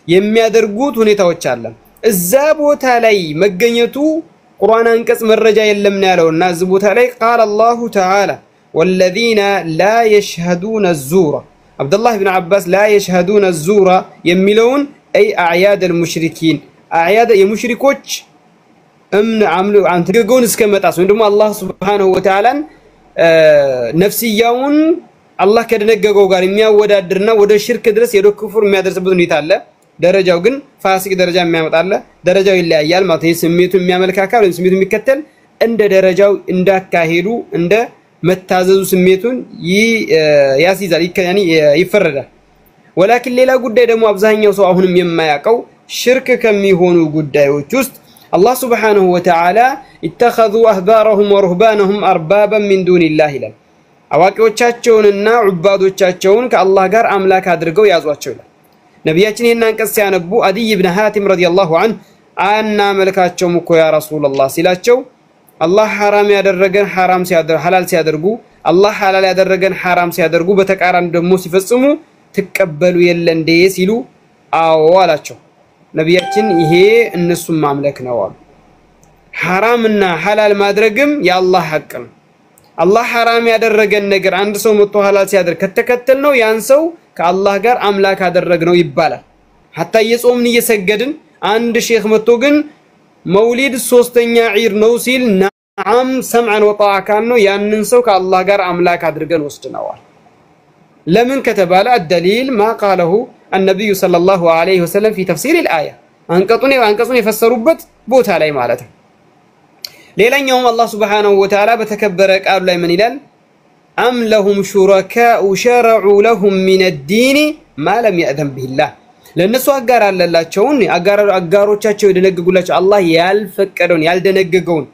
የሚያደርጉት ሁኔታዎች አለ እዛ ቦታ ላይ መገኘቱ ቁርአን አንቀጽ መረጃ የለም ነው ያለውና እዚህ ቦታ ላይ قال الله تعالى والذين لا يشهدون الزور عبد الله بن عباس لا يشهدون الزور የሚለውን اي اعياد المشركين اعياد የሙሽሪኮች እምን አምሉ አንተ ገጎን እስከመጣስ ወይ ደግሞ አላህ Subhanahu Wa Ta'ala ነፍስያውን አላህ ከደነገገው ጋር የሚያወዳድርና ወደ ሽርክ ድረስ የዶ ክፍር የሚያደርስበት ሁኔታ አለ ደረጃው ግን ፋሲቅ ደረጃ የሚያመጣለ ደረጃው ይለያያል ማለት ነው ስሜቱ የሚያመልካካ ወይ ስሜቱ የሚከተል እንደ ደረጃው እንዳካሄዱ እንደ መታዘዙ ስሜቱን ያስይዛል ያኒ ይፈረዳል ولكن ሌላ ጉዳይ ደግሞ አብዛኛው ሰው አሁንም የማያቀው ሽርክ ከሚሆኑ ጉዳዮች ውስጥ الله سبحانه وتعالى اتخذوا أحبارهم ورهبانهم أربابا من دون الله ይላል አዋቂዎቻቸውንና ዑባዶቻቸውን ከአላህ ጋር አምላክ አድርገው ያዟቸው ይላል ነብያችን ይሄን አንቀጽ ሲያነቡ አዲይ ኢብኑ ሃቲም ረዲየላሁ ዐንሁ አና መልካቸውም እኮ ያ ረሱላህ ሲላቸው አላህ حرام ያደረገን حرام ሲያደርጉ ሐላል ሲያደርጉ አላህ ሐላል ያደረገን حرام ሲያደርጉ በተቃራኒ ደግሞ ሲፈጽሙ ተቀበሉ የለ እንደ ሲሉ አዎ አላቸው ነብያችን ይሄ እነሱም ማምለክ ነው አሉ حرامና ሐላል ማድረግም የአላህ ሐቅ ነው አላህ حرام ያደረገን ነገር አንድ ሰው መጥቶ ሐላል ሲያደርግ ከተከተል ነው ያን ሰው ከአላህ ጋር አምላክ አደረግነው ይባላል hatta የጾምን እየሰገድን አንድ ሼክ መጥቶ ግን መውሊድ ሶስተኛ ዒር ነው ሲል نعم سمعا وطاعا ነው ያንን ሰው ከአላህ ጋር አምላክ አድርገን ወስደናል ለምን ከተባለ الدليل ما قاله النبي صلى الله عليه وسلم في تفسير الآية አንቀጹን የፈሰሩበት ቦታ ላይ ማለት ነው ሌላኛውም አላህ Subhanahu Wa Ta'ala በተከበረ ቃሉ ላይ ምን ይላል أم لهم شركاء شرعوا لهم من الدين ما لم يأذن به الله ለነሱ አጋር አለላቸውን አጋሮቻቸው የደነገጉላቸው አላህ ያልፈቀደውን ያልደነገገውን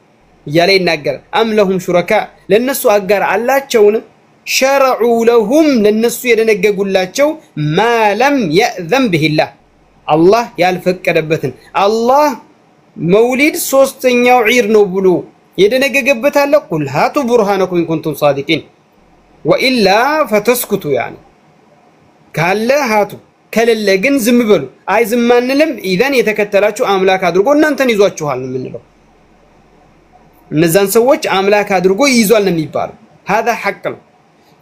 እያለ ይናገራል أم لهم شركاء ለነሱ አጋር አላቸውን شرعوا لهم ለነሱ የደነገጉላቸው ما لم يأذن به الله الله ያልፈቀደበትን አላህ መውሊድ ሶስተኛው ዒር ነው ብሎ የደነገገበት አለ ቁል ሃቱ ቡርሃነኩም ኢን ኩንቱም صادقين وإلا فتسكتوا يعني ካለ ሃቱ ከሌለ ግን ዝም በሉ አይ ዝም አንልም ኢዘን የተከተላችሁ አምላክ አድርጎ እናንተን ይዟችኋል ነው የምንለው እነዛን ሰዎች አምላክ አድርጎ ይዟል ነው የሚባለው هذا حق ነው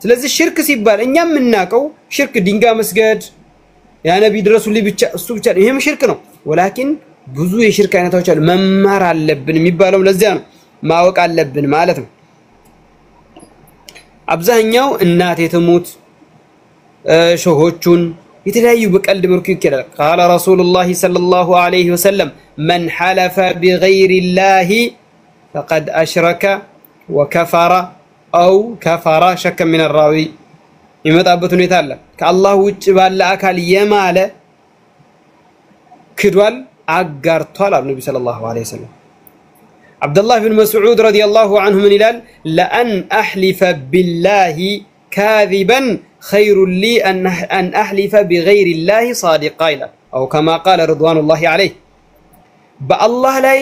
ስለዚህ ሽርክ ሲባል እኛም እናቀው ሽርክ ድንጋ መስገድ ያ ነብይ ድረሱልኝ ብቻ እሱ ብቻ ይሄም ሽርክ ነው ወላኪን ብዙ የሽርክ አይነቶች አሉ መማር አለብን የሚባለው ለዚያ ነው ማወቅ አለብን ማለት ነው አብዛኛው እናት የተሞት ሸሆቹን የተለያዩ በቀልድ መልኩ ይከራል قال رسول الله صلى الله عليه وسلم من حلف بغير الله فقد اشرك وكفر او كفر شك من الراوي ይመጣበት ሁኔታ አለ ከአላህ ውጭ ባለ አካል የማለ ክዷል አጋርቷል አሉ ነብዩ ሰለላሁ ዐለይሂ ወሰለም عبد الله بن مسعود رضي الله عنه من إلال لأن أحلف بالله كاذبا خير لي أن أحلف بغير الله صادقا أو كما قال رضوان الله عليه بالله لاي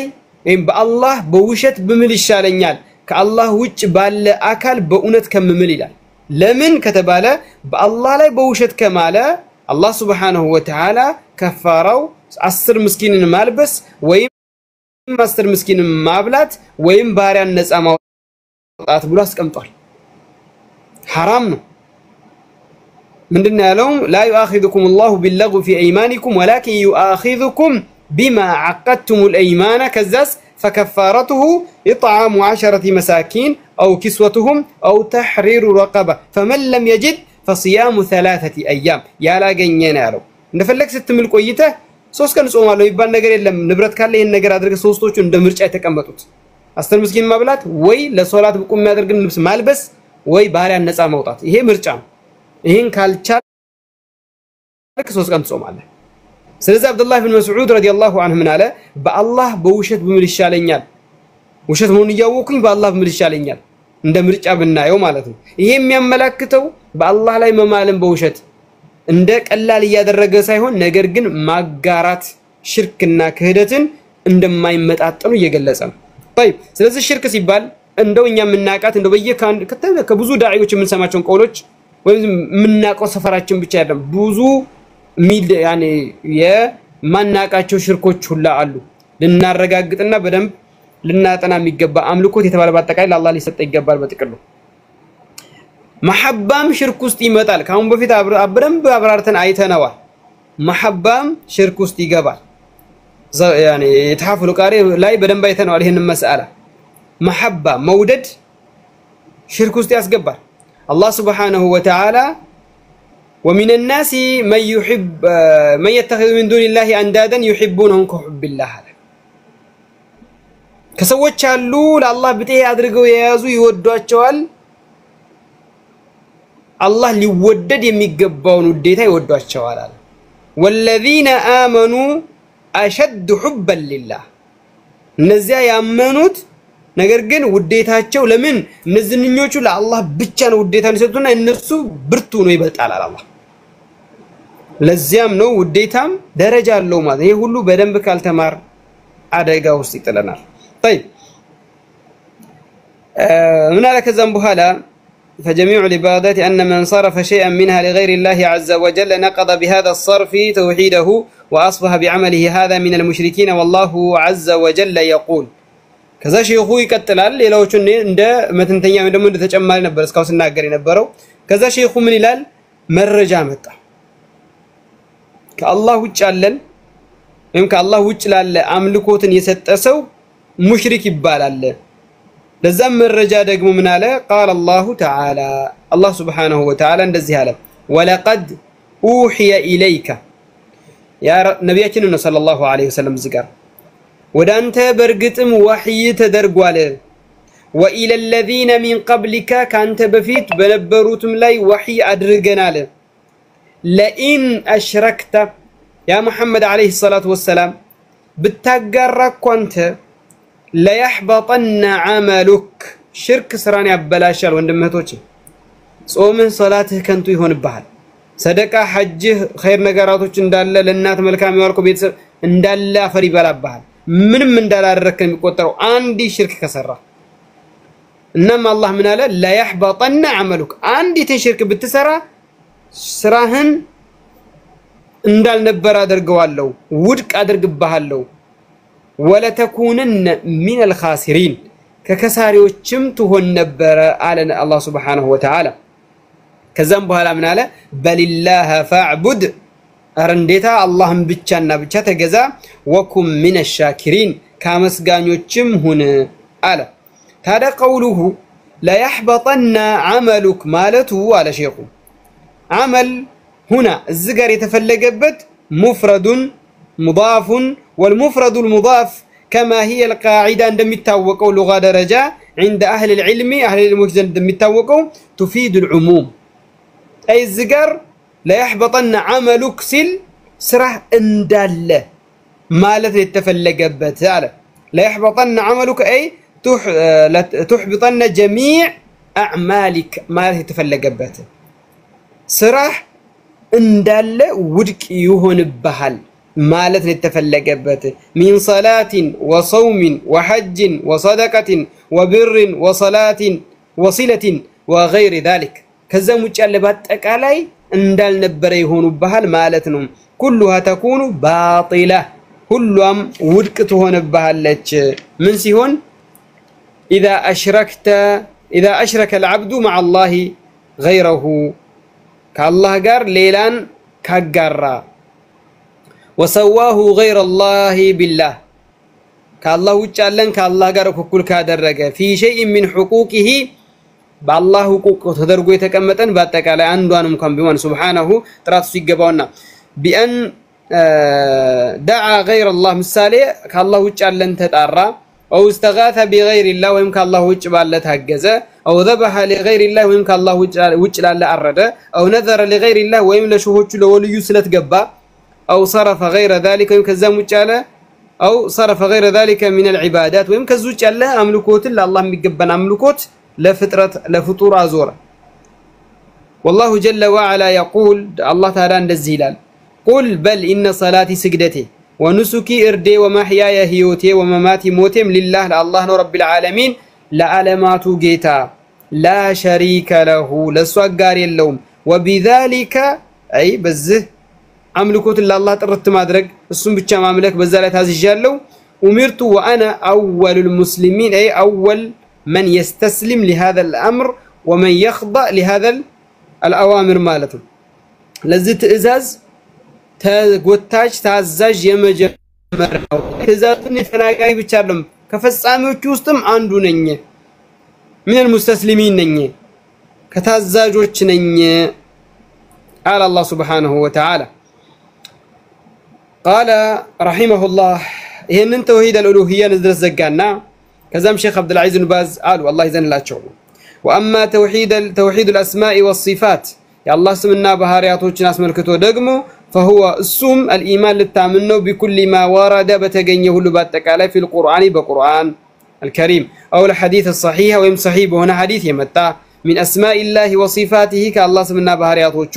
بالله بوشت بمل الشالنيال كالله وجه بال أكل بأونت كم مليلا لمن كتباله بالله لاي بوشت كماله الله سبحانه وتعالى كفارو 10 مسكين مالبس ويم ማስተር ምስኪን ማብላት ወይም ባሪያን ነፃ ማውጣት ብሎ አስቀምጧል حرام ነው ምንድነው ያለው لا يؤاخذكم الله باللغو في ايمانكم ولكن يؤاخذكم بما عقدتم الايمان كذاس فكفارته اطعام 10 مساكين او كسوتهم او تحرير رقبه فمن لم يجد فصيام 3 ايام ያላገኘና ያለው እንደፈለክ ስትምል ቆይተህ ሶስት ቀን ጾማለሁ ይባል ነገር የለም ንብረት ካለ ይሄን ነገር አድርገ ሶስቶቹ እንደ ምርጫ የተቀመጡት አስተር ምስኪን ማብላት ወይ ለሶላት ብቁ የሚያደርግን ልብስ ማልበስ ወይ ባሪያን ነፃ ማውጣት ይሄ ምርጫ ነው ይሄን ካልቻልክ ሶስት ቀን ጾማለህ ስለዚህ አብዱላህ ኢብኑ መስዑድ ረዲየላሁ ዐንሁ ምን አለ በአላህ በውሸት በምን ይሻለኛል ውሸት ሆኖ ያወኩኝ በአላህ በምን ይሻለኛል እንደ ምርጫ ብናየው ማለት ነው ይሄ የሚያመላክተው በአላህ ላይ መማልን በውሸት እንደ ቀላል ያደረገ ሳይሆን ነገር ግን ማጋራት ሽርክና ክህደትን እንደማይመጣጠኑ እየገለጸ ነው طيب ስለዚህ ሽርክ ሲባል እንደውኛ ምናቃት እንደው በየካን ከብዙ ዳዒዎች የምንሰማቸውን ቆሎች ወይም ምናቀው ሰፈራችን ብቻ አይደለም ብዙ ያኔ የማናቃቸው ሽርኮች ሁላ አሉ ልናረጋግጥና በደንብ ልናጠና የሚገባ አምልኮት የተባለ በአጠቃላይ ለአላህ ሊሰጥ ይገባል በጥቅሉ መሐባም ሽርክ ውስጥ ይመጣል ካሁን በፊት በደንብ አብራርተን አይተነዋል መሐባም ሽርክ ውስጥ ይገባል ያኔ የተሐፈሉ ቃሪ ላይ በደንብ አይተነዋል ይሄን መስአላ መሐባ መውደድ ሽርክ ውስጥ ያስገባል አላህ Subhanahu Wa Ta'ala ومن الناس من يتخذ من دون الله اندادا يحبونهم كحب الله ከሰዎች አሉ ለአላህ ብጤ አድርገው የያዙ ይወዷቸዋል አላህ ሊወደድ የሚገባውን ውዴታ ይወዷቸዋል አለ والذين آمنوا أشد حبا لله እነዚያ ያመኑት ነገር ግን ውዴታቸው ለምን እነዚህኞቹ ለአላህ ብቻ ነው ውዴታን ይሰጡና እነሱ ብርቱ ነው ይበልጣል አላህ ለዚያም ነው ውዴታም ደረጃ አለው ማለት ይሄ ሁሉ በደንብ ካልተማር አደጋ ውስጥ ይጥለናል طيب من على كذا بحالا فجميع العبادات أن من صرف شيئا منها لغير الله عز وجل نقض بهذا الصرف توحيده وأصبح بعمله هذا من المشركين والله عز وجل يقول كذا شيخو يقتلال ሌላዎቹን እንደ መተንተኛ ደግሞ እንደ ተጨማሪ ነበር እስካው ሲናገር የነበረው ከዛ ሼኹ ምን ይላል መረጃ መጣ ከአላህ ውጭ አለን ወይም ከአላህ ውጭ ላለ አምልኮትን የሰጠ ሰው ሙሽሪክ ይባላል ለዛም መረጃ ደግሞ ምን አለ قال الله تعالى الله سبحانه وتعالى እንደዚህ አለ ولقد اوحي اليك يا ነብያችን صلى الله عليه وسلم ዝጋር ወዳንተ በርግጥም ወህይ ተደርጓል وإلى الذين من قبلك ካንተ በፊት በነበሩትም ላይ ወህይ አድርገናል لئن أشركت يا محمد عليه الصلاة والسلام بتاغرك انت لا يحبطن عملك شرك سران يبلاشال ወንድምቶች ጾምን ሶላትህ ከንቱ ይሆንብሃል ሰደቃ ሐጅህ ኸይር ነገራቶች እንዳለ ለእናት መልካም ያልኩ ቤተሰብ እንዳለ አፈር ይበላብሃል ምንም እንዳላረከ የሚቆጠረው አንዲ ሽርክ ከሰራ እናም አላህ ምን አለ لا يحبطن عملك አንዲ ሽርክ ብትሰራ ስራህን እንዳልነበር አድርገዋለሁ ውድቅ አድርግብሃለሁ ولا تكونن من الخاسرين ككساريዎችም ትሆን ነበር አለ አላህ Subhanahu Wa Ta'ala ከዛም በኋላ ምን አለ በሊላህ فاعبد አረንዴታ አላህን ብቻና ብቻ ተገዛ ወኩም من الشاكرين ካመስጋኞችም ሁን አለ ታዲያ قوله لا يحبطن عملك ማለቱ አለ ሼኹ عمل هنا الزجر يتفلقبت مفرد مضاف والمفرد المضاف كما هي القاعدة عندما يتوقعوا لغة درجة عند أهل العلم عندما يتوقعوا تفيد العموم أي الزجر لا يحبطن عملك سل سرح اندال مالت يتفلقبت لا يحبطن عملك أي تحبطن جميع أعمالك مالت يتفلقبت سرح እንዳለ ውድቅ ይሆንብሃል ማለት የተፈለገበት من صلاة وصوم وحج وصدقة وبر وصلاة وصلة وغير ذلك ከዛም ውጭ ያለ በአጠቃላይ እንዳልነበረ ይሆንብሃል ማለት ነው كلها تكون باطلة ሁሉም ውድቅ ትሆንብሃለች ምን ሲሆን إذا أشرك العبد مع الله غيره كالله قار ليلان كاقارا وسواه غير الله بالله كالله وجعلن كالله قار كل كادرق في شيء من حقوقه بالله حقوق تدرجو يتكمتن باتكالا عندوانم كان بمن سبحانه تراتو سيغباونا بان دعا غير الله مثالي كالله وجعلن تطارا او استغاث بغير الله ويم كالله وجه باله تاجزه او ذبح لغير الله ويم كالله وجه لاله ارده او نذر لغير الله ويم لشهوچ لوليو سلت غبا او صرف غير ذلك ويم كزام وجاله او صرف غير ذلك من العبادات ويم كزوچ الله املكوت لله የሚገባን املكوت لفطور ازور والله جل وعلا يقول الله تعالى እንደዚህ ይላል قل بل ان صلاتي سجدتي ونسكي اردي ومحياي هيوتي ومماتي موتم لله الله رب العالمين لعلمات جيتا لا شريك له لسو اغار يلوم وبذلك اي بزه አምልኮት ለአላህ ጥርት ማድረግ እሱን ብቻ ማምለክ በዛ ላይ ታዝዣለሁ أمرت وأنا أول المسلمين أي أول من يستسلم لهذا الأمر ومن يخضع لهذا الأوامر مالته لذت إزاز تقوتاج تعزاج يمجمر إزازني تناقاي بيشارلم كفصاميوچ ውስጥም አንዱ ነኝ من المستسلمين ነኝ ከተዛዦች ነኝ قال الله سبحانه وتعالى قال رحمه الله ይሄንን ተውሂድ الالوهيه ንዝረስ ዘጋና ከዛም ሼክ አብዱል አዚዝ ኢብኑ ባዝ አሉ الله ይዘንላቸው واما توحيد الاسماء والصفات يا الله سمنا ባህሪያቶችን አስመልክቶ ደግሞ فهو السم الايمان للتامنو بكل ما ورد بتገኘ ሁሉ በአጠቃላይ في القرآن بقرآن الكريم او الحديث الصحيح ويم صحيح በሆነ ሐዲስ የመጣ من اسماء الله وصفاته كالله سمنا ባህሪያቶቹ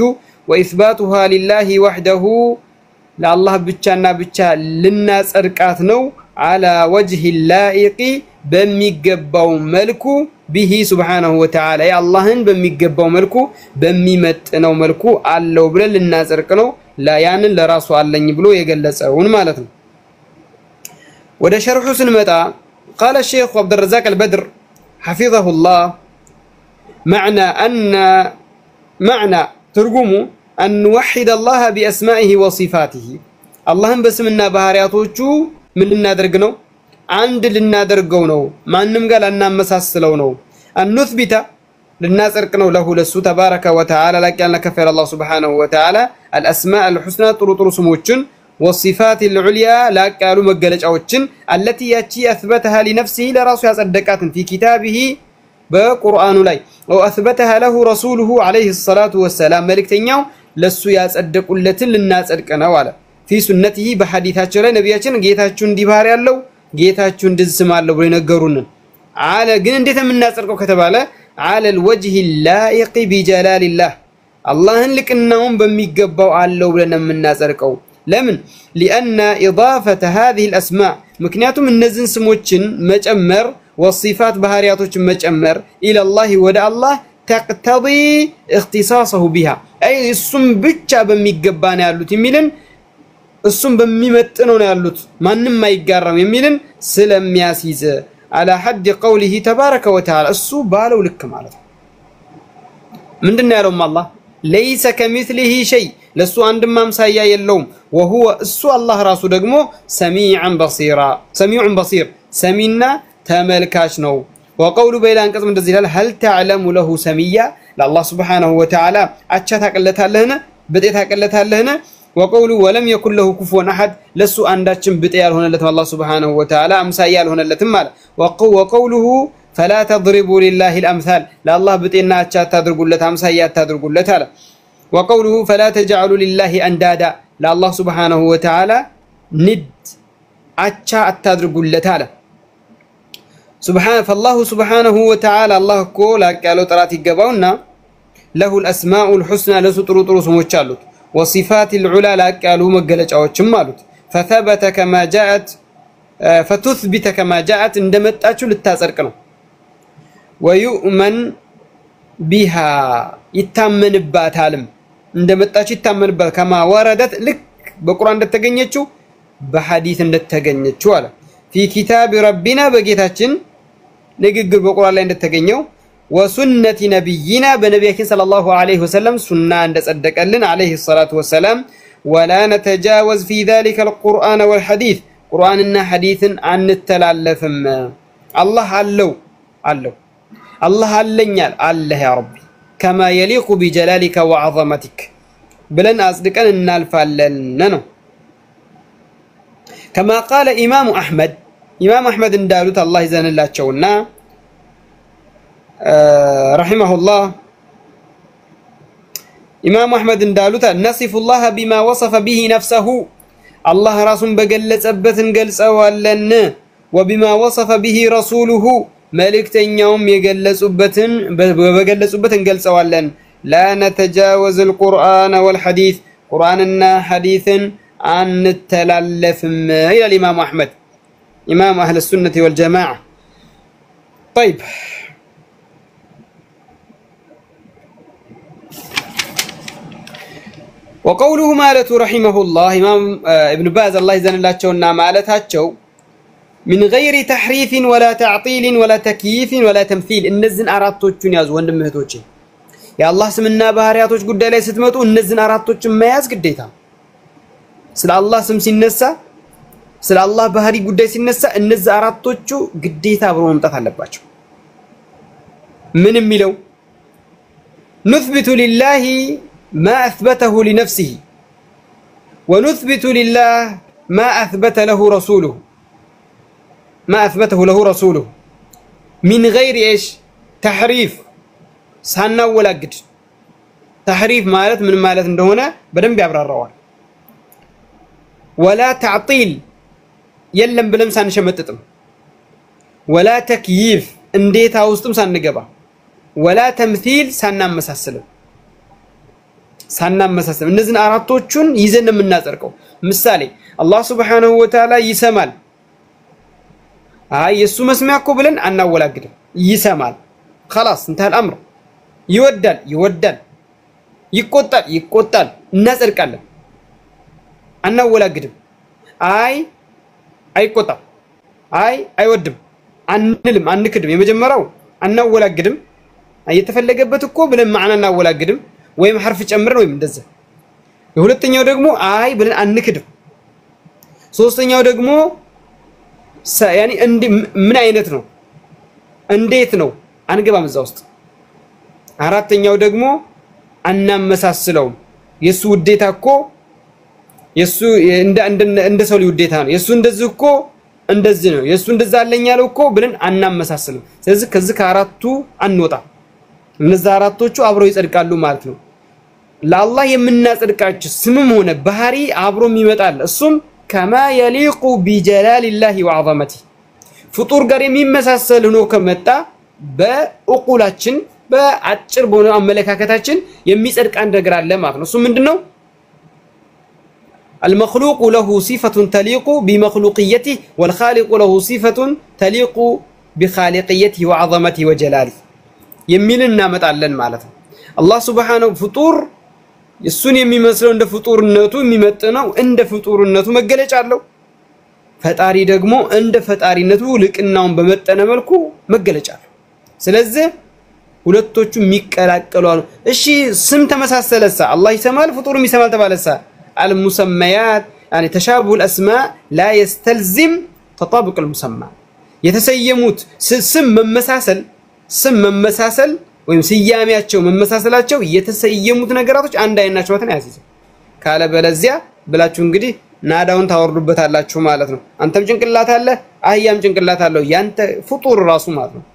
واثباتها لله وحده لله ብቻና ብቻ ልናጸድቃት ነው على وجه اللائق በሚገባው መልኩ به سبحانه وتعالى يا اللهን በሚገባው መልኩ በሚመጥነው መልኩ አለው ብለን ልናጸድቅ ነው لا ያንን ለራሱ አለኝ ብሎ የገለጸውን ማለት ነው ወደ ሸርሑ ስንመጣ قال الشيخ عبد الرزاق البدر حفظه الله معنى ترجمه أن نوحد الله بأسمائه وصفاته اللهم بسمنا بهارياتوچو من لنادرغنو عند لنادرغونو مانم قال أننا مساسلونو أن نثبت لناصرقنو له لسو تبارك وتعالى لكن كفر الله سبحانه وتعالى الأسماء الحسنى طرطر سموچن والصفات العليا لا قالوا مغلጫዎችን التي ياتي اثبتها لنفسه لراسه ያጸደቃትን في كتابه በቁርአኑ ላይ او اثبتها له رسوله عليه الصلاه والسلام መልእክተኛው ለሱ ያጸደቁለትን ልናጸድቅ ነው አለ في سنته በሐዲታቸው ላይ ነብያችን ጌታችሁ እንዲባር ያለው ጌታችሁ እንድስማለው ብሎ ነገሩን አለ ግን እንዴት የምናጸድቀው ከተባለ على الوجه اللائق بجلال الله اللهን ልቅናውን በሚገባው አለው ብለን የምናጸድቀው لمن لأن إضافة هذه الأسماء مكنياتهم النزن سموتشن مجمر والصفات بهارياتوچن مجمر إلى الله ودع الله تقتضي اختصاصه بها أي السم بيتشا بميقبان يالوت يميلن السم بميمتنون يالوت مانم ما يقارم يميلن سلم ياسيز على حد قوله تبارك وتعالى السو بالو لك مالته من دنا يالهم الله ليس كمثله شيء لسو عندما امسايا يلوم وهو السو الله راسو دغمو سميعا بصيرا سميع بصير سمينا تملكاش نو وقول بيلان قسم እንደዚህ ይላል هل تعلم له سميا لله سبحانه وتعالى አቻ ታቀለታለህና በጤ ታቀለታለህና وقول ولم يكن له كفوا احد لسو አንዳችን በጤ ያልሆነለት الله سبحانه وتعالى امسايا ያልሆነለትም ማለት وقوله فلا تضربوا لله الامثال لله بጤና አቻ ታድርጉለት امسايا ታድርጉለት አለ وقوله فلا تجعلوا لله اندادا لله سبحانه وتعالى ند አቻ አታድርጉለት አለ سبحان فالله سبحانه وتعالى الله كو لاقالو طرات يغباونا له الاسماء الحسنى لسطرطر سموች አሉት وصفات العلى لاقالو መገለጫዎችም አሉት فثبت كما جاءت فتثبت كما جاءت እንደመጣችሁ ልታጸድቅ ነው ويؤمن بها ይታመንባታልም እንደመጣችሁ ይታመንባት كما وردت لك በቁርአን እንደተገኘችው በሐዲስ እንደተገኘችው አለ في كتاب ربنا በጌታችን ንግግር በቁርአን ላይ እንደተገኘው وسنة نبينا بنبينا صلى الله عليه وسلم سنة እንደጸደቀልን عليه الصلاه والسلام ولا نتجاوز في ذلك القرآن والحديث قرآننا حديثا عن التلالفم الله علو الله علنيال الله يا ربي كما يليق بجلالك وعظمتك بلن أصدقان النالفالن نو كما قال إمام أحمد اندالوت الله يزان الله تشونا رحمه الله إمام أحمد اندالوت نصف الله بما وصف به نفسه الله رسول بقلت قلسوالن وبما وصف به رسوله ملكتنيوم بقلت قلسوالن لا نتجاوز القرآن والحديث قرآننا حديث عن التلالف إلى الإمام أحمد إمام أهل السنة والجماعة طيب وقوله مالته رحمه الله إمام ابن باز الله يزن الله تشونا مالتاتشو من غير تحريف ولا تعطيل ولا تكييف ولا تمثيل النزن أراتوچون يازو وندم مهتوچي يا الله سمنا بهارياتوچ ጉዳይ ላይ ስትመጡ እነዚህን አራቶችን መያዝ ግዴታ ስለ አላህ ስም ሲነሳ ስለ አላህ ባህሪ ጉዳይ ሲነሳ እነዚህ አራቶቹ ግዴታ አብሮ መምጣት አለባቸው ምን የሚለው نثبت لله ما أثبته لنفسه ونثبت لله ما أثبت له رسوله ما أثبته له رسوله من غير إيش تحريف سانا ولا قد تحريف مالت من مالت هنا بدن بيعبر الروان ولا تعطيل يلم بلم سان شمتتم ولا تكييف انديتا وستم سان نقبا ولا تمثيل سانا مساسل እነዚህን አራቶቹን ይዘን የምናጸርቀው ምሳሌ አላህ Subhanahu Wa Ta'ala ይሰማል የሱ መስሚያ እኮ ብለን አናወላግድም ይሰማል خلاص انتهى الامر ይወዳል ይቆጣል እናጸርቃለን አናወላግድም አይቆጣም አይወድም አንልም አንክድም የመጀመሪያው አናወላግድም እየተፈለገበት እኮ ብለን ማዕና አናወላግድም ወይም حرف ጨምረን ወይም እንደዛ የሁለተኛው ደግሞ ብለን አንክድም ሶስተኛው ደግሞ ያኒ ምን አይነት ነው እንዴት ነው አንገባም እዛ ውስጥ አራተኛው ደግሞ አናመሳስለው የሱ ውዴታ እኮ የሱ እንደ ሰው ውዴታ ነው የሱ እንደዚህ እኮ እንደዚህ ነው የሱ እንደዛ አለኛለው እኮ ብለን አናመሳስለው ስለዚህ ከዚህ ከአራቱ አንወጣ እነዛ አራቶቹ አብረው ይጸድቃሉ ማለት ነው ለአላህ የምናጸድቃቸው ስምም ሆነ ባህሪ አብሮም ይመጣል እሱም كما يليق بجلال الله وعظمته ፍጡር ጋር የሚመሳሰል ሆኖ ከመጣ በእቁላችን በአጭር በሆነ አመለካከታችን የሚጸድቅ አንድ ነገር አለ ማለት ነው እሱ ምንድነው المخلوق له صفة تليق بمخلوقيته والخالق له صفة تليق بخالقيته وعظمته وجلاله የሚልና መጣለን ማለት ነው አላህ Subhanahu ፍጡር እሱን የሚመስለው እንደ ፍጡርነቱ የሚመጥነው እንደ ፍጡርነቱ መገለጫ አለው ፈጣሪ ደግሞ እንደ ፈጣሪነቱ ልቅናውን በመጠነ መልኩ መገለጫ አለው ስለዚህ ሁለቶቹ የሚቀላቀሉ እሺ ስም ተመሳሰለሳ አላህ ይሰማል ፍጡርም ይሰማል ተባለሳ المسميات يعني تشابه الاسماء لا يستلزم تطابق المسمى የተሰየሙት ስም መመሳሰል ወይም ሲያሚያቸው መመሳሰላቸው የተሰየሙት ነገራቶች አንድ አይናቸው ማለት ነው ካለ በለዚያ ብላችሁ እንግዲህ ናዳውን ታወርዱበታላችሁ ማለት ነው አንተም ጭንቅላት አለ አህያም ጭንቅላት አለው ያንተ ፍጡር ራሱ ማለት ነው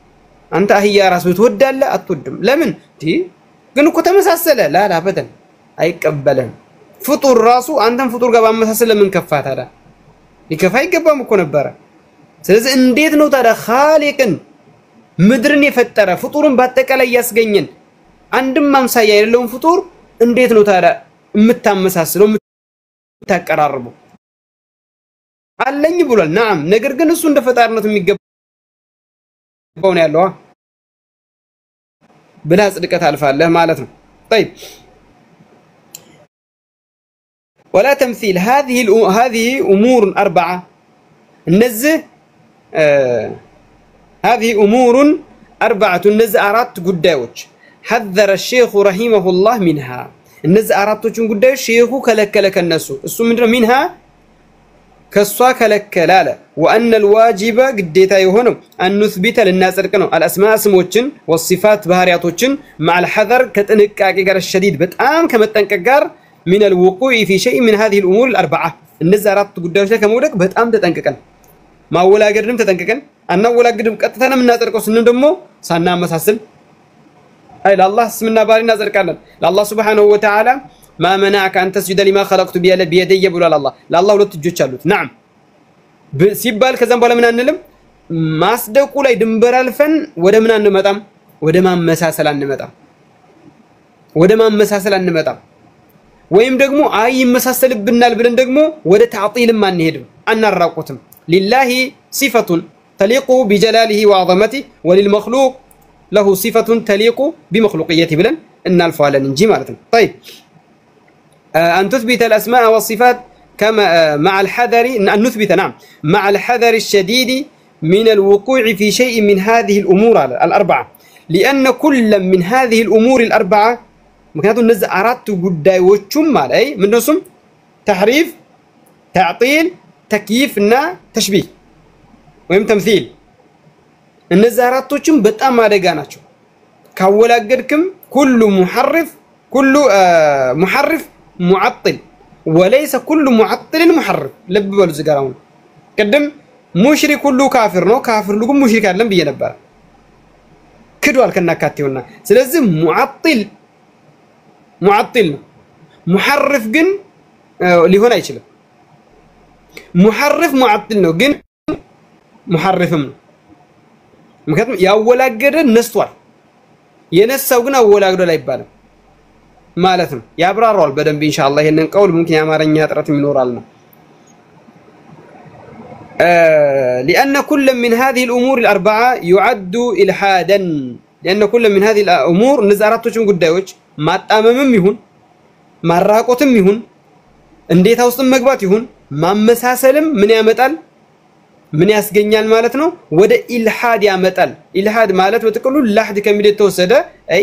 አንተ አህያ ራስ ብትወዳለ አትወድም ለምን ግን እኮ ተመሳሰለ ላላ በደን አይቀበልም ፍጡር ራሱ አንተም ፍጡር ጋር ባመሳሰለ ምን ከፋታዳ ይከፋ ይገባም እኮ ነበር ስለዚህ እንዴት ነው ታዲያ ኻሊቅን ምድርን የፈጠረ ፍጡርን ባጠቃላይ ያስገኘን አንድም ማምሳያ የሌለውን ፍጡር እንዴት ነው ታዲያ የምታመሳስለው የምታቀራርበው አለኝ ብሏል نعم ነገር ግን እሱ እንደ ፈጣሪነቱ የሚገባው ነው ያለው ብላ ጽድቀት አልፋለህ ማለት ነው طيب ولا تمثيل هذه امور اربعه النزه هذه امور اربعه النزه ارات ጉዳዮች حذر الشيخ رحمه الله منها النزه አራቶቹን ጉዳዮች ሼኹ ከለከለ ከነሱ እሱ ምንድነው منها ከሷ ከለከላለ وان الواجب ግዴታ የሆነው ان نثبت للناصرቅ ነው الاسماء ስሞችን والصفات ባህሪያቶችን مع الحذر ከጥንቃቄ ጋር الشديد በጣም ከመጠንቀቅ ጋር من الوقوع في شيء من هذه الامور الاربعه النزه አራት ጉዳዮች ላይ ከመውደቅ በጣም ተጠንቀቀን ማወላገድንም ተጠንቀቀን አናወላግድም ቀጥታና ምናጸርቀው ስንል ደግሞ ሳናመሳስል አይ ለአላህ ስምና ባሪና ጸርቃለን ለአላህ Subhanahu Wa Ta'ala ما منعك ان تسجد لما خلقت بيدي ብሏል አላህ ለአላህ ሁለት እጆች አሉት نعم ሲባል ከዛም በኋላ ምን አንልም ማስደቁ ላይ ድንበር አልፈን ወደ ምን አንመጣም ወደ ማመሳሰል አንመጣም ወይም ደግሞ ይመሳሰልብናል ብለን ደግሞ ወደ ተዕጢልም አንሄድም አናራቁትም لله صفة تليق بجلاله وعظمته وللمخلوق له صفة تليق بمخلوقيته بلن ان الفعلن انجي معناتنا طيب أن تثبت الأسماء والصفات كما مع الحذر أن نثبت نعم مع الحذر الشديد من الوقوع في شيء من هذه الأمور الأربعة لأن كل من هذه الأمور الأربعة مكانته نزع أردت قداي وشم أي من نسم تحريف تعطيل تكييف تشبيه ويم تمثيل النزع أردت وشم بتأم على جاناتشو كولا قدكم كل محرف كل محرف معطل وليس كل معطل محرف لب بالزقارون قدم مشرك كله كافر نو كافر لكم مشرك علم بينبر كدوال كنا كاتيونا سلازم معطل محرف جن اللي هنا يشيل محرف معطل نو جن محرفم مكتب يا ولا قدر نستوار ينسوا جنا ولا قدر لا يبان مالتهم يا برارول بدن إن شاء الله إن قول ممكن يا مارنيا ترى من ورالنا لأن كل من هذه الأمور الأربعة يعد إلحادا لأن كل من هذه الأمور نزارات تشون قداوج ما تأمم يهون ما راقوتم يهون انديت هاوستم مقبات يهون ما مساسلم من يامتال من ياسجنيال مالتنا وده إلحاد يامتال إلحاد مالت وتقولوا لحد كمية توسدة أي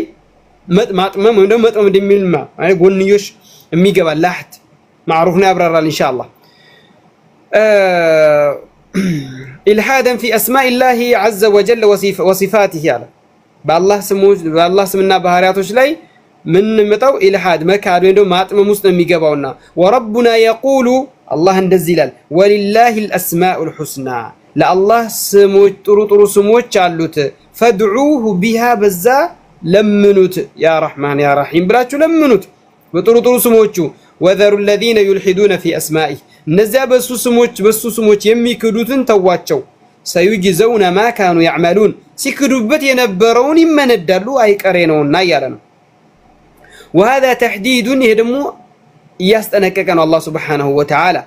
ما تمام ما تمام دميل ما يعني قولنيوش ميجا لحد معروفنا أبرار إن شاء الله إلحادا في أسماء الله عز وجل وصفاته على بالله سمنا بهارياتوش لي من متو إلحاد مكاد ويندو ماتم مسلم ميجابونا وربنا يقول الله اندزلال ولله الأسماء الحسنى لا الله سموت طرو سموت شالوت فادعوه بها بزا لمنوت يا رحمن يا رحيم براتشو لمنوت بطرو سموتشو وذروا الذين يلحدون في أسمائه نزا بسو سموت يمي كدوتن تواتشو سيجزون ما كانوا يعملون سيكدوبت ينبرون من الدلو أي كرينون نايالنا وهذا تحديد يهدمو يستنككن الله سبحانه وتعالى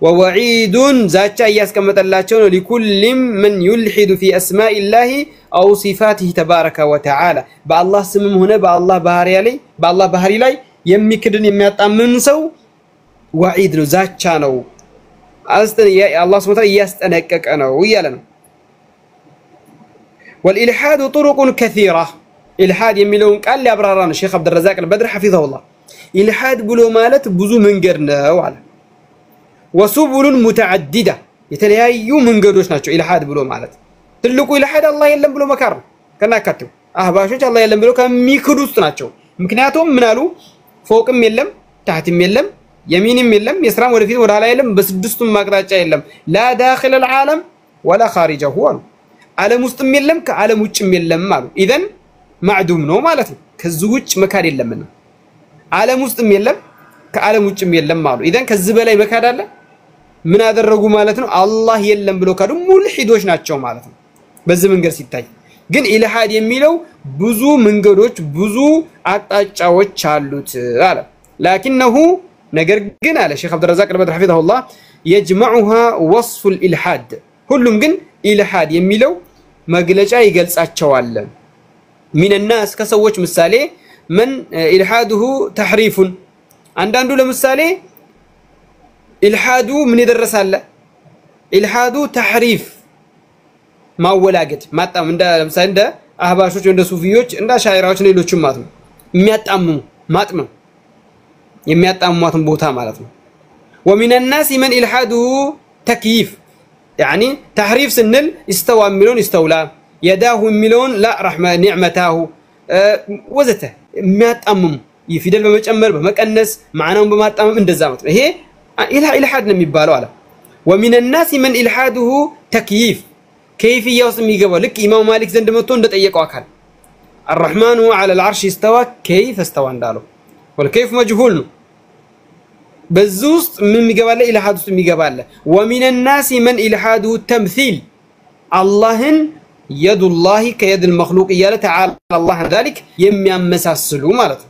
ووعيد زاتشا يسكمت الله لكل من يلحد في أسماء الله أو صفاته تبارك وتعالى بالله سمم هنا بالله بهاري علي بالله بهاري لي يمي كدن يميات أمن سو وعيد له زاتشا نو الله سبحانه وتعالى يستنكك أنا ويالنا والإلحاد طرق كثيرة إلحاد يميلون قال لي أبراران الشيخ عبد الرزاق البدر حفظه الله إلحاد بلو مالت بزو من قرنا وعلا وسبل متعددة يتليايو من قردوش ناتشو إلحاد بلو مالت تلقوا إلحاد الله يلم بلو مكار كنا كاتو باشوش الله يلم بلو كان ميكروس ناتشو ممكناتهم منالو فوقم يلم تحتم يلم يمينم يلم يسرام ورفيد ولا يلم بس دستم مقراتشا يلم لا داخل العالم ولا خارجه هو عالم مستم يلم كعالم وجم يلم مالو إذن معدوم نو مالتي كزوج مكان يلم منه عالم مستم يلم كعالم وجم يلم مالو إذن كزبلاي مكان الله من هذا الرجو مالتنا الله يلم بلو كادو ملحدوش ناتشو مالتنا بزي من قرس يتاي جن إلى حد يميلو بزو من قروش بزو أتاچاوچ چالوت على لكنه نجر جن على الشيخ عبد الرزاق البدر حفظه الله يجمعها وصف الإلحاد كلهم جن إلحاد يميلو مقلجا يقلصاچوال من الناس كسوچ مثالي من إلحاده تحريف عندندو لمثالي إلحادو من يدرس الله إلحادو تحريف ما ولاقت ما تام عند مثلا عند أحباشوش عند صوفيوش عند شاعراوش نيلوشون ماتم ميات أمم ماتم يميات أمم ماتم بوتا مالتم ومن الناس من إلحاده تكييف يعني تحريف سنل استوى ملون استولى يداه ملون لا رحمة نعمته وزته ميات أمم يفيدل بمجمر بمكنس معناهم بماتم عند الزامت هي إلحاد نمي بالو على ومن الناس من إلحاده تكييف كيف يوصم يقبل لك إمام مالك زند متون دتأيق وكان الرحمن على العرش استوى كيف استوى اندالو والكيف مجهول بزوست من يقبل له إلحاد يقبل له ومن الناس من إلحاده تمثيل الله يد الله كيد المخلوق يا تعالى الله ذلك يم مساسلو مالته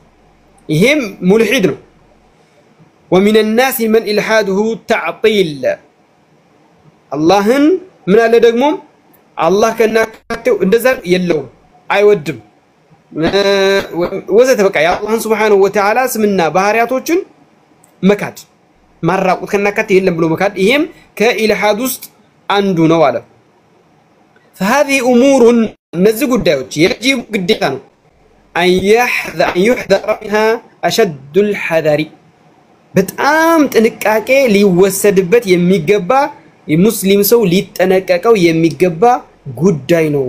يهم ملحد ومن الناس من إلحاده تعطيل اللهن من على دقمهم الله كنا كتو اندزر يلو አይወድም ወዘተ በቃ ያ አላህ Subhanahu Wa Ta'ala ስምና ባህሪያቶችን መካድ ማራቁት ከናካቴ የለም ብሎ መካድ ይሄም ከኢልሃድ ውስጥ አንዱ ነው አለ فهذه امور እነዚህ ጉዳዮች የጂብ ግዴታ ነው أن يحذر منها أشد الحذر በጣም ጥንቃቄ ሊወሰድበት የሚገባ የሙስሊም ሰው ሊጠነቀቀው የሚገባ ጉዳይ ነው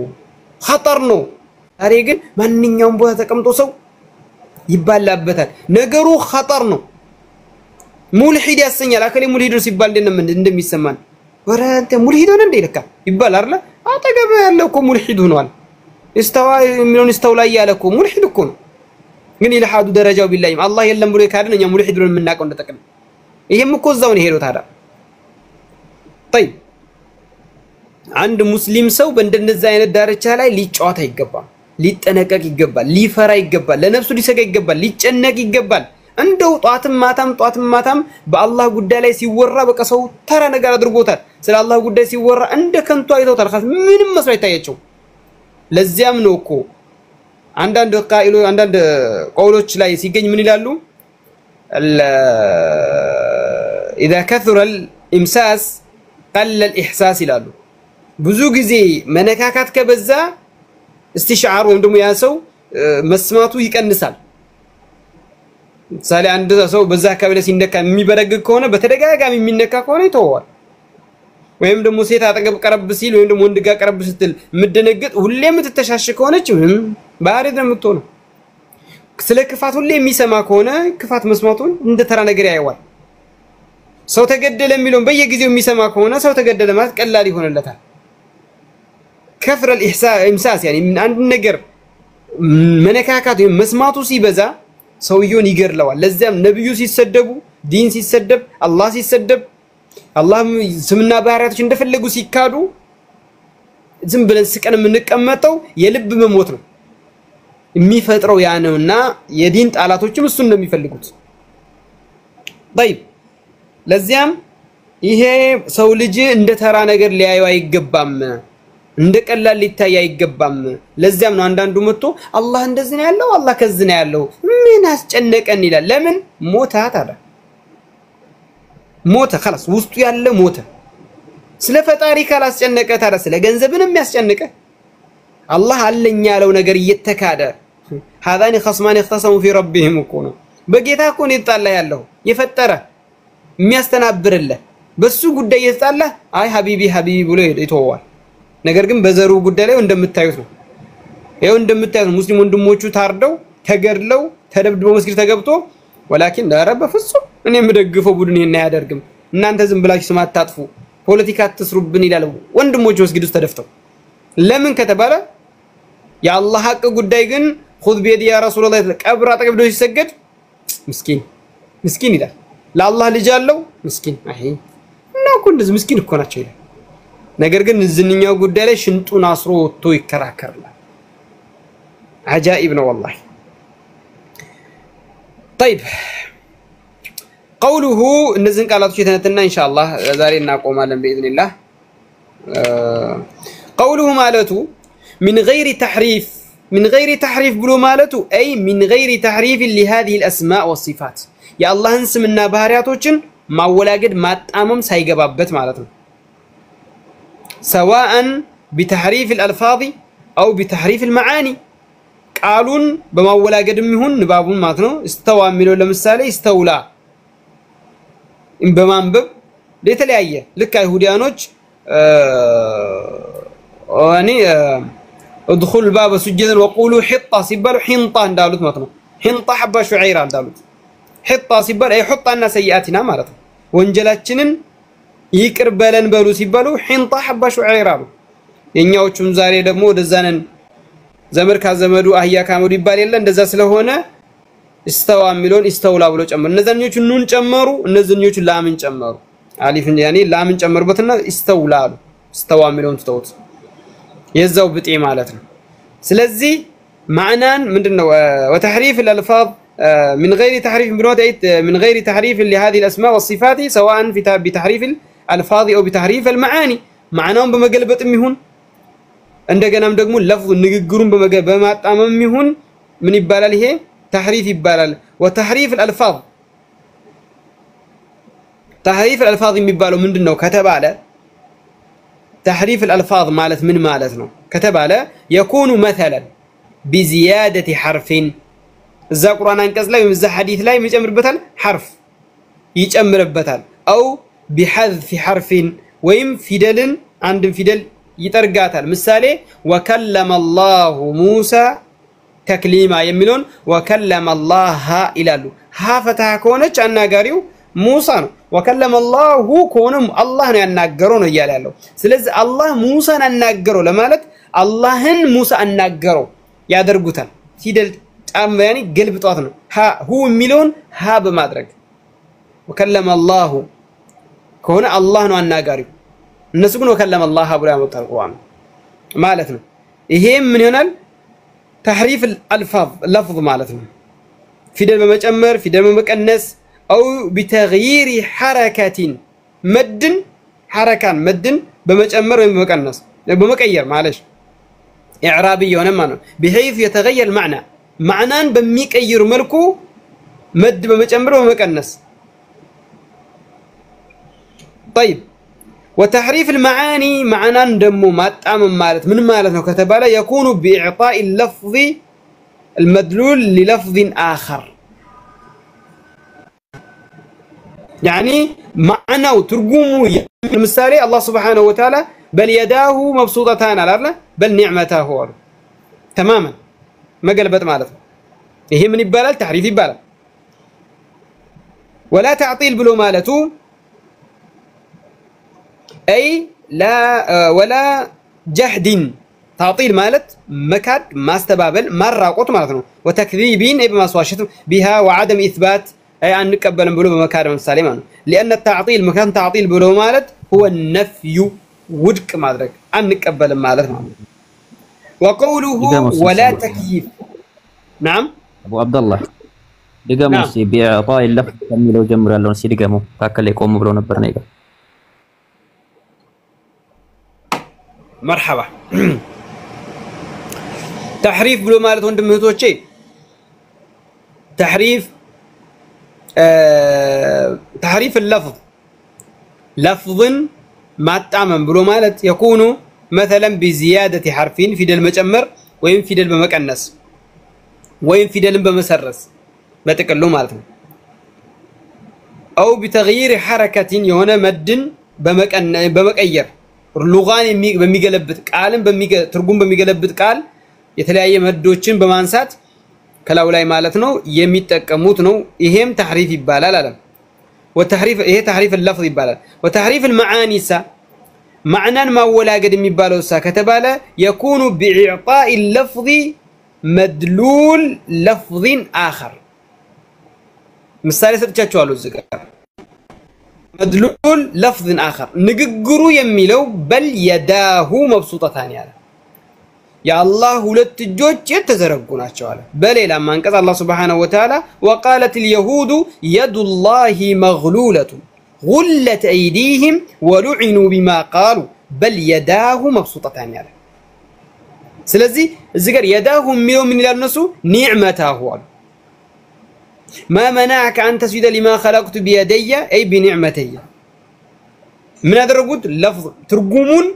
خطر ነው አሬ ግን ማንኛውም ቦታ ተቀምጦ ሰው ይባላበታል ነገሩ خطر ነው ሙልሂድ ያሰኛል አከለ ሙልሂድ ነው ሲባል እንደሚሰማን ወራ አንተ ሙልሂድ ሆነ እንደ ለካ ይባል አይደል አጠገብ ያለው እኮ ሙልሂድ ሆኗል استوى استولى ያለኮ ሙልሂድ እኮ ነው ግን ኢልሃዱ ደረጃው ቢላሂም አላህ የለም ብሎ ይካድነኛ ሙልሂድ ብለን የምናቀው እንደተቀም ይሄም እኮ እዛው ነው ሄዶ ታዳ طيب አንድ ሙስሊም ሰው በእንደነዛ አይነት ዳርቻ ላይ ሊጫወት አይገባም ሊጠነቀቅ ይገባል ሊፈራ ይገባል ለነፍሱ ሊሰጋ ይገባል ሊጨነቅ ይገባል እንደው ጧትም ማታም በአላህ ጉዳይ ላይ ሲወራ በቃ ሰው ተራ ነገር አድርጎታል ስለ አላህ ጉዳይ ሲወራ እንደ ከንቱ አይተውታል خلاص ምንም መስሎ አይታያቸው ለዚያም ነው እኮ አንዳንድ ቀውሎች ላይ ሲገኝ ምን ይላሉ اذا كثر الامساس قل الاحساس ይላሉ ብዙ ጊዜ መነካካት ከበዛ استشعار ወይም ደግሞ ያ ሰው መስማቱ ይቀንሳል ሳለ አንድ ሰው በዛ አካባቢ ላይ ሲነካ የሚበረግግ ከሆነ በተደጋጋሚ የሚነካ ከሆነ ይተዋል ወይም ደግሞ ሴት አጠገብ ቀረብ ሲል ወይም ደግሞ ወንድ ጋር ቀረብ ስትል ምደነግጥ ሁሌም ተተሻሽ ከሆነች ባሪ ደምቶ ነው ስለ ክፋት ሁሌ የሚሰማ ከሆነ ክፋት መስማቱን እንደ ተራ ነገር ያየዋል ሰው ተገደለ የሚለው በየጊዜው የሚሰማ ከሆነ ሰው ተገደለ ማለት ቀላል ይሆንለታል كفر الامساس يعني من አንድ ነገር መነካካት ወይም መስማቱ ሲበዛ ሰውየውን ይገርለዋል ለዚያም ነብዩ ሲሰደቡ ዲን ሲሰደብ አላህ ሲሰደብ አላህ ስምና ባህሪያቶች እንደፈለጉ ሲካዱ ዝም ብለን ስቀን የምንቀመጠው የልብ መሞት ነው የሚፈጥረው ያ ነውና የዲን ጣላቶችም እሱን ነው የሚፈልጉት طيب ለዚያም ይሄ ሰው ልጅ እንደ ተራ ነገር ሊያየው አይገባም እንደ ቀላል ሊታይ አይገባም ለዚያም ነው አንዳንዱ መጥቶ አላህ እንደዚህ ነው ያለው አላህ ከዚህ ነው ያለው ምን አስጨነቀን ይላል ለምን ሞታ ታዳ ሞተ خلاص ውስጡ ያለ ሞተ ስለ ፈጣሪ ካላስጨነቀ ታዳ ስለ ገንዘብንም ያስጨነቀ አላህ አለኛ ያለው ነገር እየተካደ هذان خصمان اختصموا في ربهم እኮ ነው በጌታ እኮ ነው ይጣላ ያለው የፈጠረ የሚያስተናብርልህ በሱ ጉዳይ ይጣላ አይ ሀቢቢ ብሎ ይተዋል ነገር ግን በዘሩ ጉዳይ ላይ እንደምታዩት ነው ይሄው እንደምታዩት ሙስሊም ወንድሞቹ ታርደው ተገድለው ተደብድበው መስጊድ ተገብቶ ወላኪን ዳረበ ፍጹም እኔ የምደግፈው ቡድን ይሄን ያደርግም እናንተ ዝም ብላችሁ ስማት ታጥፉ ፖለቲካ ትስሩብን ይላል ወንድሞቹ መስጊድ ውስጥ ተደፍተው ለምን ከተባለ የአላህ ሐቅ ጉዳይ ግን خذ بيدي يا رسول الله ቀብር አጠገብ ደው ሲሰገድ ምስኪን ይላል ለአላህ ልጅ አለው ምስኪን አይ ነው ኩንደዝ ምስኪን እኮ ናቸው ይላል ነገር ግን ዝንኛው ጉዳይ ላይ ሽንጡን አስሮ ወጥቶ ይከራከራል عجائب ነው والله طيب قوله እነዚህን ቃላቶች የተነተና ኢንሻአላህ ዛሬ እናቆማለን باذن الله قوله مالته من غير تحريف ብሎ ማለቱ اي من غير تحريف لهذه الاسماء والصفات يا الله ስምና ባህሪያቶችን ማወላገድ ማጣመም ሳይገባበት ማለት ነው سواء بتحريف الالفاظ او بتحريف المعاني ቃሉን በማወላገድም ይሁን ንባቡን ማለት ነው استوى የሚለው ለምሳሌ استولى በማንበብ ለተለያየ ልክ አይሁዲያኖች يعني ادخل الباب سجدا وقولوا حطه ሲባሉ حنطه እንዳሉት ማለት ነው حنطه حبه شعير እንዳሉት حطه ሲባል አይ حطنا سيئاتنا ማለት ነው ወንጀላችንን ይቅር በለን በሉ ሲባሉ حنطه حبه شعير አሉ የኛዎቹም ዛሬ ደግሞ ወደዛነን ዘመር ካዘመዱ አህያ ካመዱ ይባል የለ እንደዛ ስለሆነ استوى የሚለውን استولى ብሎ ጨመሩ እነዛኞቹ ኑን ጨመሩ እነዛኞቹ ላምን ጨመሩ አሊፍን ያኒ ላምን ጨመሩበትና استولى አሉ استوى የሚለውን ተውት የዛው ብጤ ማለት ነው ስለዚህ معنان ምንድነው وتحريف الالفاظ من غير تحريف من غير تحريف لهذه الاسماء والصفات سواء بتحريف الالفاظ او بتحريف المعاني معناهم በመገልበጥም ይሁን እንደገናም ደግሞ ለፍዙ ንግግሩን በማጣመም ይሁን ምን ይባላል ይሄ تحريف ይባላል وتحريف الالفاظ تحريف الألفاظ የሚባለው ምንድነው ከተባለ تحريف الألفاظ ማለት ምን ማለት ነው ከተባለ يكون مثلا بزيادة حرف እዛ ቁርአን አንቀጽ ላይ እዛ ሐዲስ ላይ የሚጨምርበታል حرف ይጨምርበታል أو بحذف حرف ወይም ፊደልን አንድን ፊደል ይጠርጋታል ምሳሌ وكلم الله موسى تكليما የሚሉን وكلم الله ይላሉ ها ፈታህ ከሆነች አናጋሪው ሙሳ ነው وكلم الله ከሆነም አላህ ነው ያናገረው ነው ይያል ያለው ስለዚህ አላህ ሙሳን አናገረው ለማለት አላህን ሙሳ አናገረው ያደርጉታል ፊደል ጫም ያኒ ገልብጧት ነው ها هو የሚሉን ها በማድረግ وكلم الله ከሆነ አላህ ነው አናጋሪው እነሱ ግን وكلم الله ብለው ያመጣል ቁርአን ማለት ነው ይሄም ምን ይሆናል تحريف الألفاظ لفظ معناته فيدل بمجمر فيدل بمكنس أو بتغيير حركة مد حركة مد بمجمر وبمكنس بمكير معلش إعرابي ونمانه بحيث يتغير المعنى معنى بمكير ملكه مد بمجمر وبمكنس طيب وتحريف المعاني معنى دمو ما تأمم مالت من مالتنا كتبالا يكون بإعطاء اللفظ المدلول للفظ آخر يعني معنى وترجمه المثالي الله سبحانه وتعالى بل يداه مبسوطتان على بل نعمته تماما ما قلبت مالتنا هي من يبالا التحريف يبالا ولا تعطيل بلو مالته أي لا ولا جحد تعطيل مالت مكاد ما استبابل مرة قط مالتنا وتكذيبين أي بما سواشتم بها وعدم إثبات أي أن نقبل بلو بمكان من سالمان لأن التعطيل مكان تعطيل بلو مالت هو النفي ودك مادرك أن نقبل مالت وقوله ولا تكييف نعم أبو عبد الله دقمو سي بإعطاء اللفظ كمي لو جمر اللون سي دقمو تاكل يقوم بلو نبرنيك مرحبا تحريف بلو مالت وندم هتوچي تحريف اللفظ لفظ ما تعمم بلو مالت يكون مثلا بزيادة حرفين في دل مجمر وين في دل بمكنس وين في دل بمسرس بتكلم مالتنا أو بتغيير حركة يهون مد بمكير لغان بميقلبت قالن ترجم بميقلبت قال የተለያየ መዶችን በማንሳት ከላው ላይ ማለት ነው የሚጠቀሙት ነው ይሄም ተህሪፍ ይባላል አለ ወተህሪፍ ይሄ ተህሪፍ اللفظ ይባላል ወተህሪፍ المعاني معنى ما ولاقد የሚባለው ከተባለ يكون باعطاء اللفظ مدلول لفظ آخر ምሳሌ ሰጥቻችኋለሁ እዚህ ጋር مدلول لفظ آخر ንግግሩ የሚለው بل يداه مبسوطتان ያለ يا الله ሁለት እጆች የተዘረጉ ናቸው አለ በሌላ ማንቀጽ አላህ Subhanahu Wa Ta'ala وقالت اليهود يد الله مغلولة غلت أيديهم ولعنوا بما قالوا بل يداه مبسوطتان ያለ ስለዚህ እዚህ ጋር يداه የሚለው ምን ይላል እነሱ ኒዕመታሁ ما منعك أن تسجد لما خلقت بيدي أي بنعمتي من أدرجود لفظ ترجمون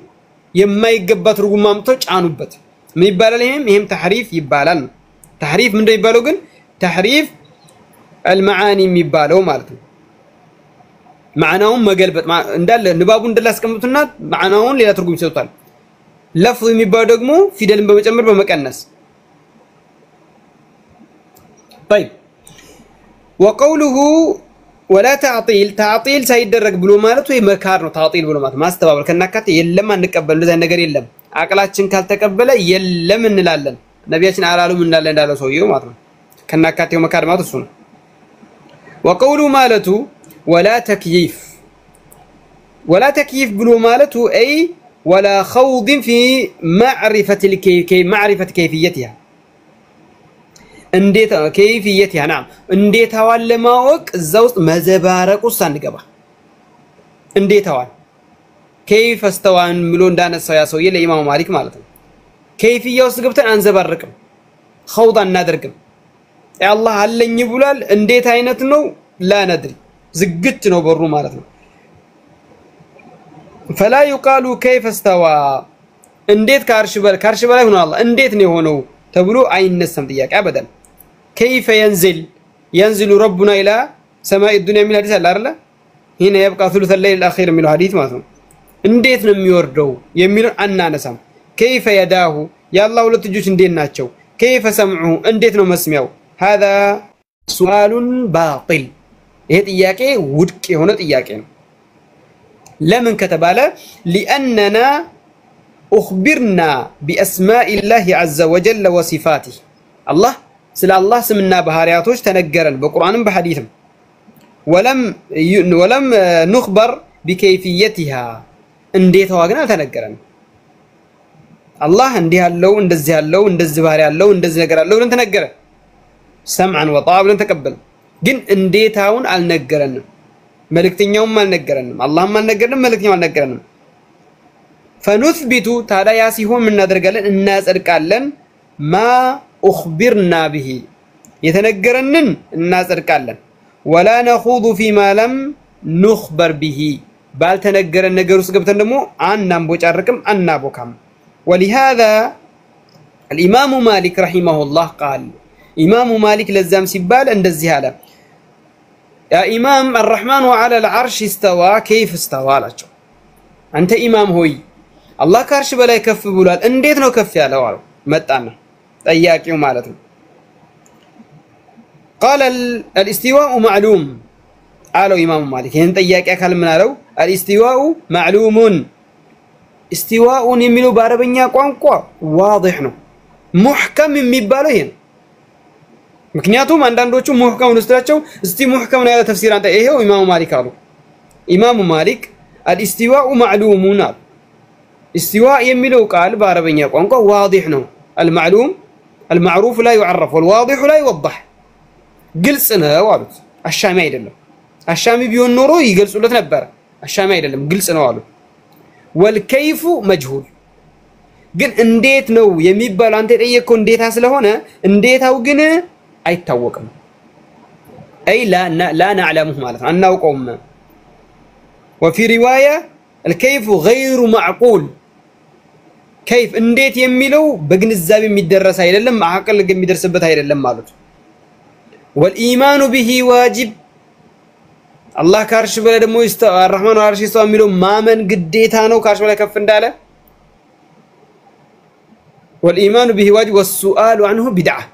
يما يجبت ترجم مامتوش عنوبت من يبالهم هم تحريف يبالن تحريف من ده يبالو جن تحريف المعاني يبالو مالته معناهم ما قلبت مع ندل نبابون دلس كمتنا معناهم للا ترجم سوتال لفظ يبالو دقمو في دل بمجمر بمكنس طيب وقوله ولا تعطيل سيدرك بلو مالته هي مكار تعطيل بلو مالته ما استبابل كناكات يلما نقبل لذا النجار يلم عقلاتችን ካልተቀበለ የለም እንላለን ነብያችን አላሉም እንላለን እንዳለው ሰውየው ማለት ነው ከናካቴው መካር ማለት እሱ ነው وقوله مالته ولا تكييف بلو مالته أي ولا خوض في معرفة كيفيتها እንዴት كيفيتها نعم እንዴታዋን ለማወቅ እዛው ውስጥ መዘባረቁ ሳንገባ እንዴታዋን كيف استوى ملون دان السيا سويه لإمام مالك مالته كيفية وسقبتن أنزبركم خوضا نادركم يا الله هلني بولال انديت عينتنو لا ندري زقتنو برو مالتنا فلا يقال كيف استوى انديت كارش بلاي هنا الله انديت ني هونو تبلو አይነሳም ጥያቄ አበደን كيف ينزل ربنا الى سماء الدنيا من حديث الله አይደለ هنا يبقى ثلث الليل الاخير من الحديث ማለት ነው እንዴት ነው የሚወርደው የሚለው አናነሳም كيف يداه يا الله ሁለት እጆች እንዴት ናቸው كيف سمعه እንዴት ነው መስሚያው هذا سؤال باطل ይሄ ጥያቄ ውድቅ የሆነ ጥያቄ ነው ለምን ከተባለ لاننا اخبرنا باسماء الله عز وجل وصفاته الله ስለ الله ስምና ባህሪያቶች ተነገረን በቁርአንም በሐዲስም ولم نخبر بكيفيتها እንዴት ዋግና ተነገረን الله እንዲህ ያለው እንደዚህ ያለው እንደዚህ ባህሪ ያለው እንደዚህ ነገር ያለው ብለን ተነገረ سمعا وطاعا ብለን ተቀበል ግን እንዴታውን አልነገረንም መልእክተኛውም አልነገረንም አላህም አልነገረንም መልእክተኛው አልነገረንም فنثبت ታዲያ ያ ሲሆን ምን እናደርጋለን እናጸድቃለን ما اخبرنا به የተነገረንን እናጸድቃለን ولا نخوض فيما لم نخبر به ባልተነገረን ነገር ውስጥ ገብተን ደግሞ አናምቦጫርቅም አናቦካም ولهذا الامام مالك رحمه الله قال امام مالك لزام ሲባል እንደዚህ አለ يا امام الرحمن على العرش استوى كيف استوى አላቸው አንተ ኢማም ሆይ አላህ ከአርሽ በላይ ከፍ ብሏል እንዴት ነው ከፍ ያለው አለው መጣና ጠያቂው ማለት ነው قال الاستواء معلوم قالوا امام مالك ይሄን ጠያቂ አካል ምን አለው الاستواء معلوم استواء የሚለው በአረበኛ ቋንቋ واضح ነው محكم የሚባለው ይሄ ምክንያቱም አንዳንዶቹ ሙህከም ወስዳቸው እስቲ ሙህከም ነው ያለ ተፍሲር አንተ ይሄው ኢማሙ ማሊክ አሉ ኢማሙ ማሊክ الاستواء معلوم استواء የሚለው ቃል በአረበኛ ቋንቋ واضح ነው المعلوم المعروف لا يعرف والواضح لا يوضح ግልጽ ነው አሉት አሻሚ አይደለም አሻሚ ቢሆን ኖሮ ይገልጹለት ነበር አሻሚ አይደለም ግልጽ ነው አሉት والكيف مجهول ግን እንዴት ነው የሚባል አንተ ጠየቀው እንዴታ ስለሆነ እንዴታው ግን አይታወቅም اي لا نعلمه ማለት ነው አናውቀውም وفي روايه الكيف غير معقول كيف እንዴት የሚለው በግንዛቤ የሚደረስ አይደለም አቅል የሚደርስበት አይደለም ማለት والايمان به واجب الله ካርሽ በላይ ደግሞ الرحمن العرش استوى የሚለው ማመን ግዴታ ነው ካርሽ በላይ ከፍ እንዳለ والايمان به واجب والسؤال عنه بدعه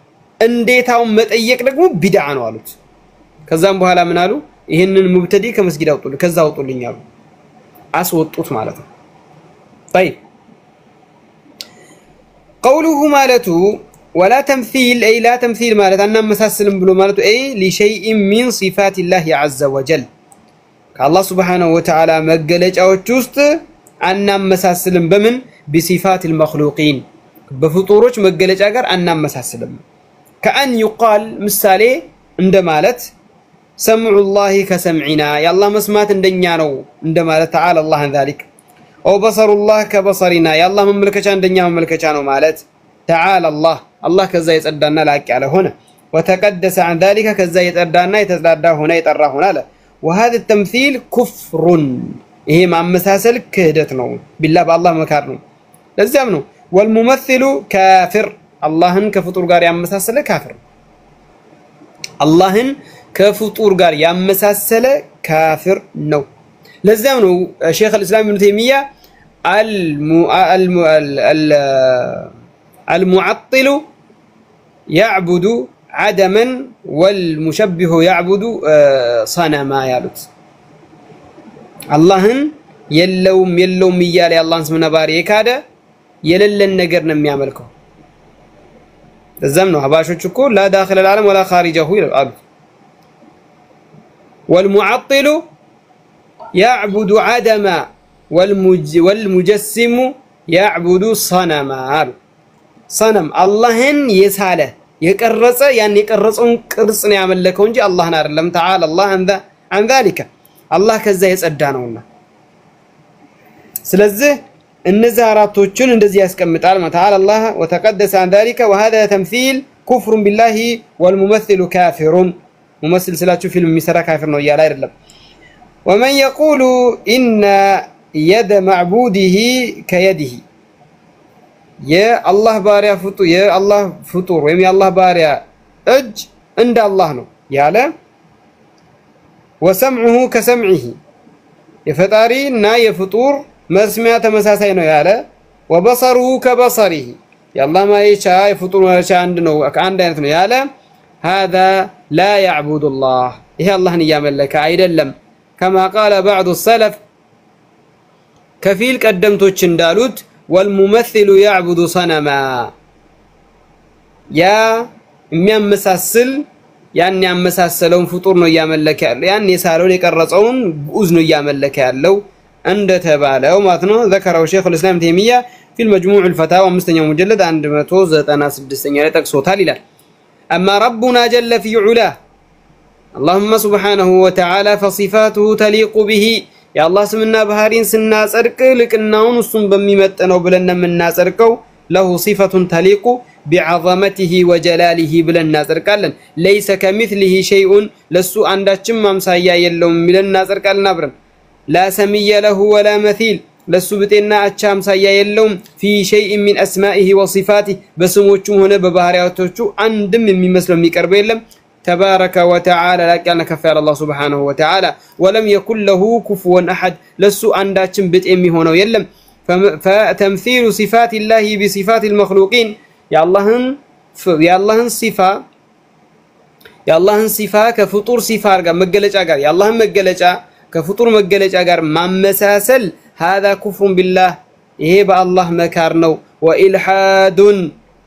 እንዴታው መጠየቅ ደግሞ ቢድዓ ነው አሉት ከዛም በኋላ ምን አሉ ይሄንን ሙብተዲ ከመስጊድ አውጡልኝ ከዛ አውጡልኝ አሉ አስወጡት ማለት ነው طيب قوله مالته ولا تمثيل اي لا تمثيل ማለት አናመሳስልም ብሎ ማለት اي لشيء من صفات الله عز وجل ከአላህ Subhanahu Wa Ta'ala መገለጫዎች ውስጥ አናመሳስልም በምን بصفات المخلوقين በፍጡሮች መገለጫ ጋር አናመሳስልም كأن يقال ምሳሌ እንደማለት سمع الله كسمعنا يا الله مسمات እንደኛ ነው እንደማለት تعالى الله عن ذلك او بصر الله كبصرنا يا الله مملكቻ እንደኛ መመልከቻ ነው ማለት تعالى الله ከዛ የጸዳና ላቅ ያለ ሆነ وتقدس عن ذلك ከዛ የጸዳና የተጸዳ ሆነ የጠራ ሆነ አለ وهذا التمثيل كفر ይሄ ማመሳሰል ክህደት ነው بالله بالله መካር ነው ለዚያም ነው والممثل كافر اللهን ከፍጡር ጋር ያመሳሰለ ካፍር اللهን ከፍጡር ጋር ያመሳሰለ ካፍር ነው ለዚያም ነው ሼኽ الاسلام ابن تيميه المعطل يعبد عدما والمشبه يعبد صنما ያሉት اللهን የለውም ይያለ የአላህን ስምና ባህሪ የካደ የለለን ነገር ነው የሚያመልከው ለዛም ነው ሀባሾች እኮ لا داخل العالم ولا خارجه ይላሉ والمعطل يعبد عدما والمجسم يعبد صنما صنم اللهن يساله የቀረጸ ያን የቀረጸውን ቅርጽ ነው ያመለከው እንጂ አላህን አይደለም تعالى الله عن ذلك الله ከዛ የጸዳ ነውና ስለዚህ እነዚህ አራቶችን እንደዚህ ያስቀምጣል تعالى الله وتقدس عن ذلك وهذا تمثيل كفر بالله والممثل كافر ممثل ስላችሁ ፊልም የሚሰራ ካፊር ነው ያለ አይደለም ومن يقول ان يد معبوده كيده يا الله باريا فطور يا الله فطور ويم يا الله باريا اج عند الله نو ياله وسمعه كسمعه يفطارينا يفطور مسمع تمساساي نو ياله وبصره كبصره يا الله ما يشاء يفطور ما يشاء عند نو كአንድ አይነት ነው ያለ هذا لا يعبد الله ይሄ አላህን ያመለከ አይደለም كما قال بعض السلف ከፊል ቀደምቶች እንዳሉት والممثل يعبد صنما ያ የሚያመሳስል ያን ያመሳሰለውን ፍጡር ነው ያመለከ ያለው ያን የሳለውን የቀረጸውን ጉዝ ነው ያመለከ ያለው እንደተባለው ማለት ነው ذكره شيخ الاسلام تيميه في المجموع الفتاوى 5ኛው مجلد 196ኛ ላይ ጠቅሶታል ይላል اما ربنا جل في علاه اللهم سبحانه وتعالى فصفاته تليق به يا الله سمنا بهارين سناصدق لقناون እሱን በሚመጥነው ብለን እናጸድቀው له صفة تليق بعظمته وجلاله ብለን እናጸድቃለን ليس كمثله شيء ለሱ አንዳችም ማምሳያ የለውም ብለን እናጸድቃለን አብረን لا سمي له ولا مثيل ለሱ ብጤና አቻ ማምሳያ የለውም في شيء من اسمائه وصفاته በስሞቹም ሆነ በባህሪያቶቹ አንድም የሚመስለው የሚቀርበው የለም تبارك وتعالى لكن كفى الله سبحانه وتعالى ولم يكن له كفوا احد لسو عنداچن بيت የሚሆነው የለም فتمثيل صفات الله بصفات المخلوقين يا اللهن صفه كفطور صفه ጋር መገለጫ ጋር يا اللهن መገለጫ ከፍጡር መገለጫ ጋር ማመሳሰል هذا كفر بالله ይሄ በአላህ መካር ነው والحاد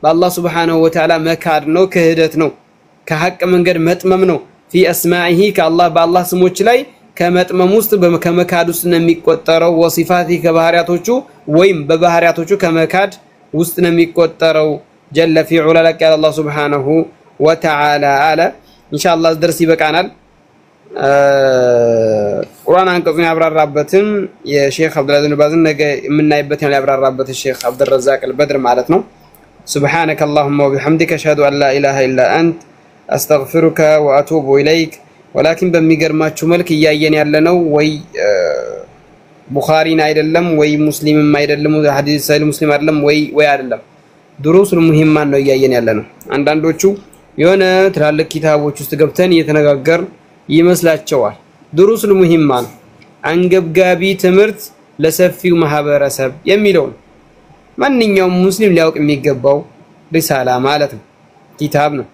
بالله سبحانه وتعالى መካር ነው ክህደት ነው كحق መንገድ መጥመም ነው في اسماءه كالله بالله ስሞች ላይ ከመጥመም ውስጥ ከመካድ ውስጥ ነው የሚቆጠረው ወሲፋቲ ከባህሪያቶቹ ወይም በባህሪያቶቹ ከመካድ ውስጥ ነው የሚቆጠረው جل في علا لك يا الله سبحانه وتعالى على ان شاء الله درس ይበቃናል ቁርአን አንቀጹን ያብራራበትን የሼክ አብዱልአዚዝ ኢብኑ ባዝን ነገ የምናይበት ያብራራበት ሼክ አብዱልረዛቅ አልበድር ማለት ነው سبحانك اللهم وبحمدك اشهد ان لا اله الا انت استغفرك واتوب اليك ولكن በሚገርማችሁ መልክ ያያየን ያለነው ወይ ቡኻሪን አይደለም ወይ ሙስሊምም አይደለም ሐዲስ ሳይል ሙስሊም አይደለም ወይ አይደለም ድሩሱል ሙሂማን ነው ያያየን ያለነው አንዳንዶቹ የሆነ ትላልቅ ኪታቦች ውስጥ ገብተን እየተነጋገር ይመስላቸዋል ድሩሱል ሙሂማን አንገብጋቢ ትምህርት ለሰፊው ማህበረሰብ የሚለው ማንኛውም ሙስሊም ሊያውቅ የሚገባው ሪሳላ ማለት ነው ኪታብ ነው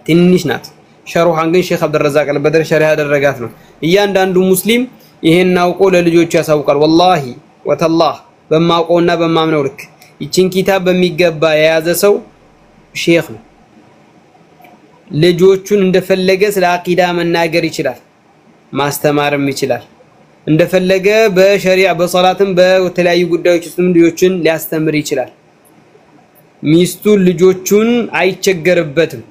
ትንሽ ናት ሸሩሃን ግን ሼክ አብዱልረዛቅ አልበድር ሸሪህ ያደረጋት ነው እያንዳንዱ ሙስሊም ይሄን አውቆ ለልጆቹ ያሳውቃል والله ወተላህ በማውቀውና በማምነው ልክ ይችን ኪታብ በሚገባ የያዘ ሰው ሼክ ነው ልጆቹን እንደፈለገ ስለ አቂዳ መናገር ይችላል ማስተማርም ይችላል እንደፈለገ በሸሪዓ በሶላትም በተለያዩ ጉዳዮች ውስጥ ልጆቹን ሊያስተምር ይችላል ሚስቱ ልጆቹን አይቸገርበትም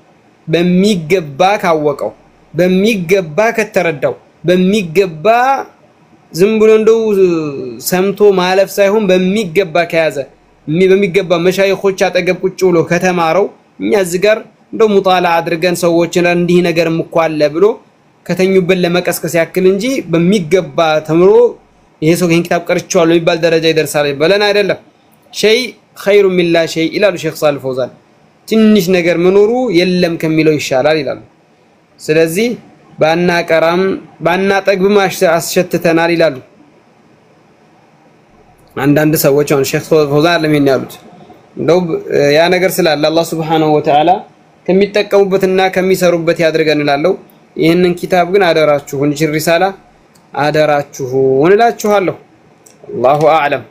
በሚገባ ካወቀው በሚገባ ከተረዳው በሚገባ ዝም ብሎ እንደው ሰምቶ ማለፍ ሳይሆን በሚገባ ከያዘ በሚገባ መሻይኾች አጠገብ ቁጭ ብሎ ከተማረው እኛ እዚህ ጋር እንደው ሙጣላ አድርገን ሰዎችን እንዲህ ነገርም እኮ አለ ብሎ ከተኙበት ለመቀስቀስ ያክል እንጂ በሚገባ ተምሮ ይሄ ሰው ይሄን ኪታብ ቀርቻለሁ ይባል ደረጃ ይደርሳል በለን አይደለም ሸይ خير من لا شيء ይላሉ ሼክ ሳልህ ፈውዛን ትንሽ ነገር መኖሩ የለም ከሚለው ይሻላል ይላሉ ስለዚህ ባናጠግብም አስሸተተናል ይላሉ አንዳንድ ሰዎች አሁን ሼክ ፈውዛን ለምን ያሉት እንደው ያ ነገር ስላለ አላህ Subhanahu Wa Ta'ala ከሚጠቀሙበትና ከሚሰሩበት ያድርገን ይላለው ይሄንን ኪታብ ግን አደራችሁን ሪሳላ አደራችሁን እላችኋለሁ አላሁ አዕለም